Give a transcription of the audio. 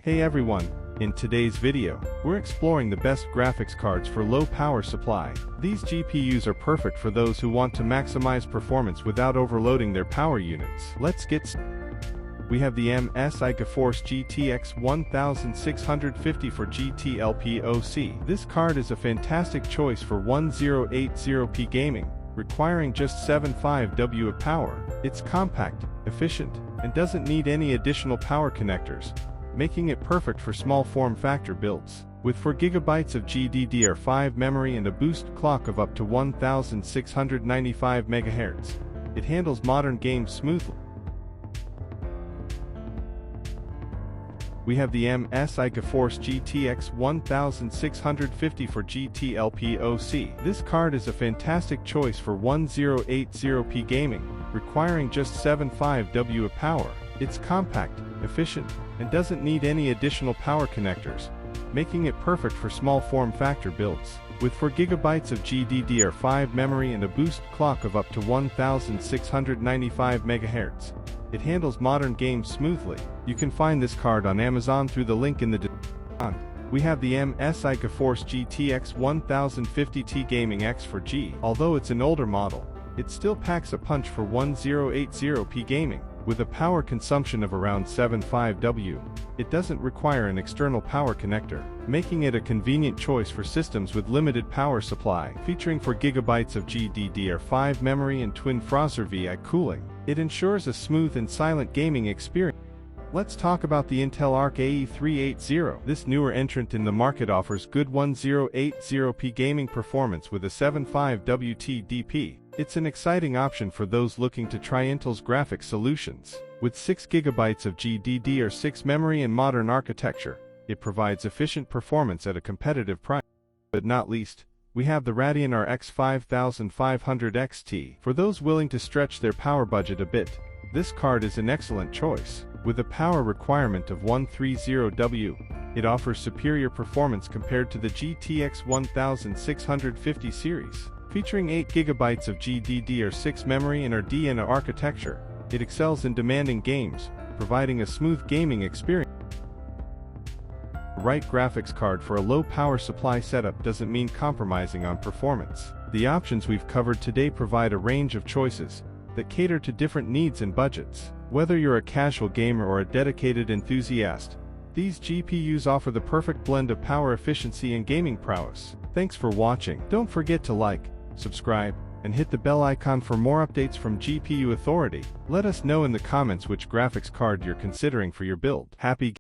Hey everyone, in today's video, we're exploring the best graphics cards for low power supply. These GPUs are perfect for those who want to maximize performance without overloading their power units. Let's get started. We have the MSI GeForce GTX 1650 for GTLPOC. This card is a fantastic choice for 1080p gaming, requiring just 75W of power. It's compact, efficient, and doesn't need any additional power connectors, making it perfect for small form factor builds. With 4GB of GDDR5 memory and a boost clock of up to 1695 MHz, it handles modern games smoothly. We have the MSI GeForce GTX 1650 for GTLPOC. This card is a fantastic choice for 1080p gaming, requiring just 75W of power. It's compact, efficient, and doesn't need any additional power connectors, making it perfect for small form factor builds. With 4GB of GDDR5 memory and a boost clock of up to 1695 MHz, it handles modern games smoothly. You can find this card on Amazon through the link in the description. We have the MSI GeForce GTX 1050T Gaming X for G. Although it's an older model, it still packs a punch for 1080p gaming. With a power consumption of around 75W, it doesn't require an external power connector, making it a convenient choice for systems with limited power supply. Featuring 4GB of GDDR5 memory and twin Frozr VI cooling, it ensures a smooth and silent gaming experience. Let's talk about the Intel Arc A380. This newer entrant in the market offers good 1080p gaming performance with a 75W TDP. It's an exciting option for those looking to try Intel's graphics solutions. With 6GB of GDDR6 memory and modern architecture, it provides efficient performance at a competitive price. But not least, we have the Radeon RX 5500 XT. For those willing to stretch their power budget a bit, this card is an excellent choice. With a power requirement of 130W, it offers superior performance compared to the GTX 1650 series. Featuring 8GB of GDDR6 memory and RDNA architecture, it excels in demanding games, providing a smooth gaming experience. The right graphics card for a low power supply setup doesn't mean compromising on performance. The options we've covered today provide a range of choices that cater to different needs and budgets. Whether you're a casual gamer or a dedicated enthusiast, these GPUs offer the perfect blend of power efficiency and gaming prowess. Thanks for watching. Don't forget to like, subscribe, and hit the bell icon for more updates from GPU Authority. Let us know in the comments which graphics card you're considering for your build. Happy